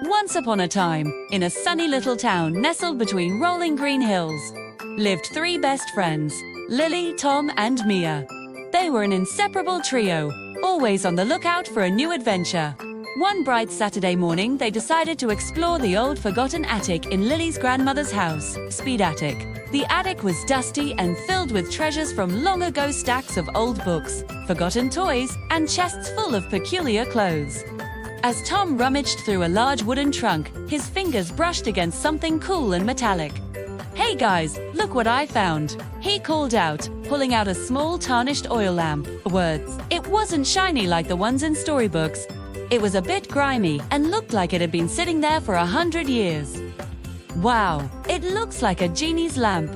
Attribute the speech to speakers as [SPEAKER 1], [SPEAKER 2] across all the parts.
[SPEAKER 1] Once upon a time, in a sunny little town nestled between rolling green hills, lived three best friends, Lily, Tom, and Mia. They were an inseparable trio, always on the lookout for a new adventure. One bright Saturday morning, they decided to explore the old forgotten attic in Lily's grandmother's house, Speed Attic. The attic was dusty and filled with treasures from long ago, stacks of old books, forgotten toys, and chests full of peculiar clothes. As Tom rummaged through a large wooden trunk, his fingers brushed against something cool and metallic. "Hey guys, look what I found," he called out, pulling out a small tarnished oil lamp. Words. It wasn't shiny like the ones in storybooks. It was a bit grimy and looked like it had been sitting there for 100 years. "Wow, it looks like a genie's lamp,"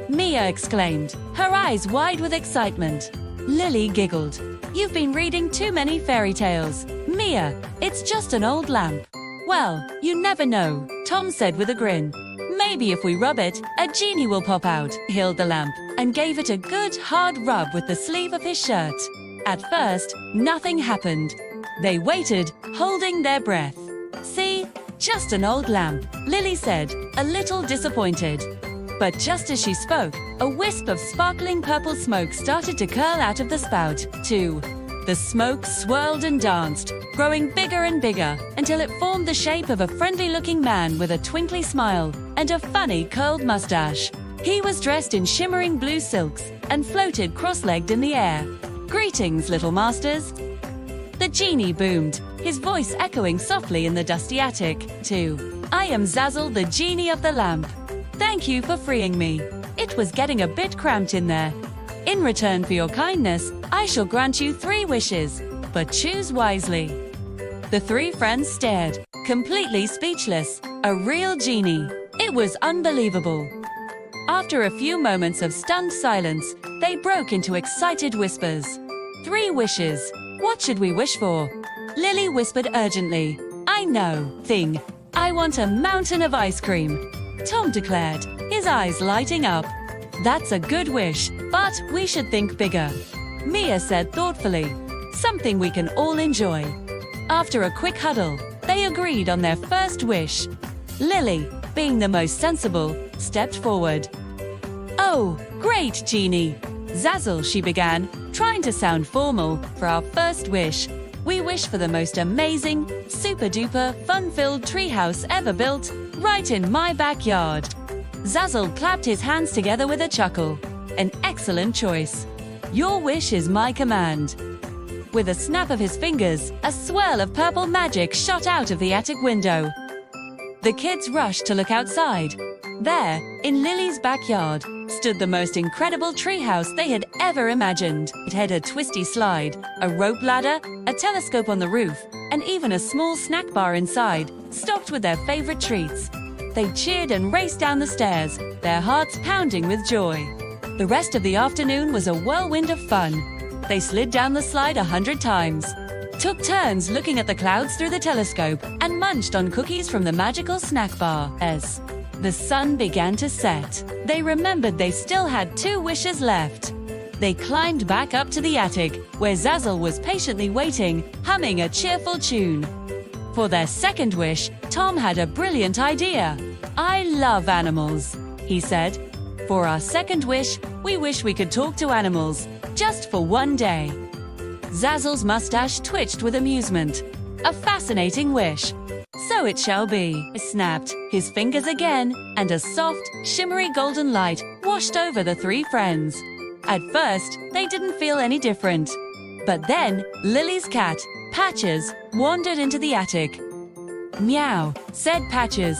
[SPEAKER 1] Mia exclaimed, her eyes wide with excitement. Lily giggled. "You've been reading too many fairy tales, Mia. It's just an old lamp." "Well, you never know," Tom said with a grin. "Maybe if we rub it, a genie will pop out." He held the lamp and gave it a good hard rub with the sleeve of his shirt. At first, nothing happened. They waited, holding their breath. "See? Just an old lamp," Lily said, a little disappointed. But just as she spoke, a wisp of sparkling purple smoke started to curl out of the spout, too. The smoke swirled and danced, growing bigger and bigger, until it formed the shape of a friendly-looking man with a twinkly smile and a funny curled mustache. He was dressed in shimmering blue silks and floated cross-legged in the air. "Greetings, little masters." The genie boomed, his voice echoing softly in the dusty attic, too. "I am Zazzle, the genie of the lamp. Thank you for freeing me. It was getting a bit cramped in there. In return for your kindness, I shall grant you 3 wishes, but choose wisely." The three friends stared, completely speechless. A real genie. It was unbelievable. After a few moments of stunned silence, they broke into excited whispers. 3 wishes. What should we wish for?" Lily whispered urgently. "I know, thing. I want a mountain of ice cream," Tom declared, his eyes lighting up. "That's a good wish, but we should think bigger," Mia said thoughtfully. "Something we can all enjoy." After a quick huddle, they agreed on their first wish. Lily, being the most sensible, stepped forward. "Oh, great, Genie. Zazzle," she began, trying to sound formal. "For our first wish, we wish for the most amazing, super-duper, fun-filled treehouse ever built, right in my backyard." Zazzle clapped his hands together with a chuckle. "An excellent choice. Your wish is my command." With a snap of his fingers, a swirl of purple magic shot out of the attic window. The kids rushed to look outside. There, in Lily's backyard, stood the most incredible treehouse they had ever imagined. It had a twisty slide, a rope ladder, a telescope on the roof, and even a small snack bar inside, stocked with their favorite treats. They cheered and raced down the stairs, their hearts pounding with joy. The rest of the afternoon was a whirlwind of fun. They slid down the slide 100 times, took turns looking at the clouds through the telescope, and munched on cookies from the magical snack bar. As the sun began to set, they remembered they still had 2 wishes left. They climbed back up to the attic, where Zazzle was patiently waiting, humming a cheerful tune. For their second wish, Tom had a brilliant idea. "I love animals," he said. "For our second wish, we wish we could talk to animals, just for one day." Zazzle's mustache twitched with amusement. "A fascinating wish. So it shall be," he snapped his fingers again, and a soft, shimmery golden light washed over the 3 friends. At first, they didn't feel any different. But then, Lily's cat, Patches, wandered into the attic. "Meow," said Patches.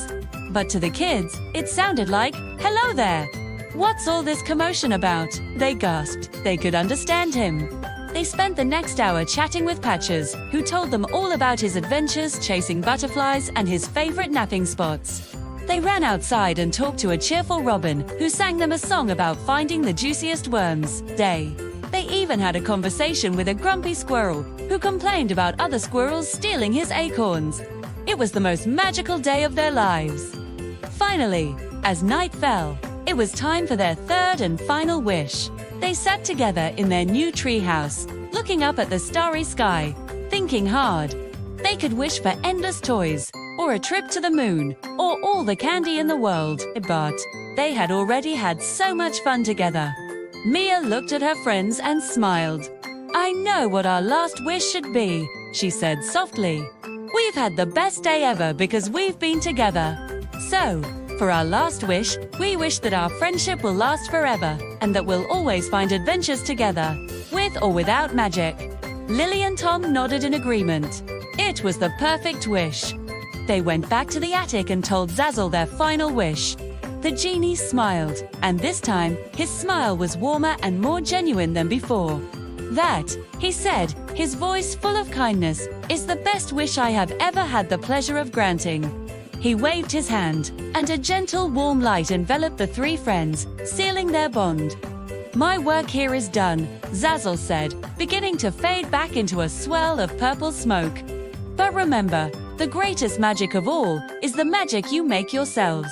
[SPEAKER 1] But to the kids, it sounded like, "Hello there. What's all this commotion about?" They gasped. They could understand him. They spent the next hour chatting with Patches, who told them all about his adventures chasing butterflies and his favorite napping spots. They ran outside and talked to a cheerful robin, who sang them a song about finding the juiciest worms. They even had a conversation with a grumpy squirrel, who complained about other squirrels stealing his acorns. It was the most magical day of their lives. Finally, as night fell, it was time for their third and final wish. They sat together in their new treehouse, looking up at the starry sky, thinking hard. They could wish for endless toys, or a trip to the moon, or all the candy in the world, but they had already had so much fun together. Mia looked at her friends and smiled. "I know what our last wish should be," she said softly. "We've had the best day ever because we've been together. So, for our last wish, we wish that our friendship will last forever and that we'll always find adventures together, with or without magic." Lily and Tom nodded in agreement. It was the perfect wish. They went back to the attic and told Zazzle their final wish. The genie smiled, and this time, his smile was warmer and more genuine than before. "That," he said, his voice full of kindness, "is the best wish I have ever had the pleasure of granting." He waved his hand, and a gentle, warm light enveloped the three friends, sealing their bond. "My work here is done," Zazzle said, beginning to fade back into a swirl of purple smoke. "But remember, the greatest magic of all is the magic you make yourselves.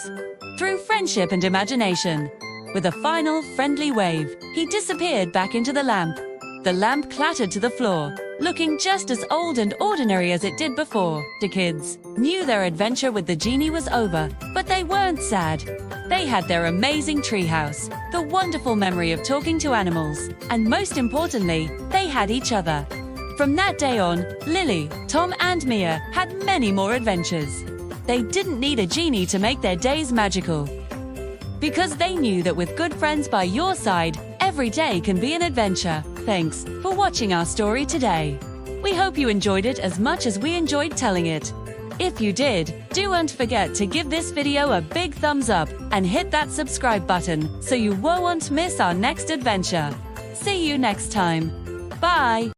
[SPEAKER 1] Through friendship and imagination." With a final, friendly wave, he disappeared back into the lamp. The lamp clattered to the floor, looking just as old and ordinary as it did before. The kids knew their adventure with the genie was over, but they weren't sad. They had their amazing treehouse, the wonderful memory of talking to animals, and most importantly, they had each other. From that day on, Lily, Tom, and Mia had many more adventures. They didn't need a genie to make their days magical, because they knew that with good friends by your side, every day can be an adventure. Thanks for watching our story today. We hope you enjoyed it as much as we enjoyed telling it. If you did, don't forget to give this video a big thumbs up and hit that subscribe button so you won't miss our next adventure. See you next time. Bye!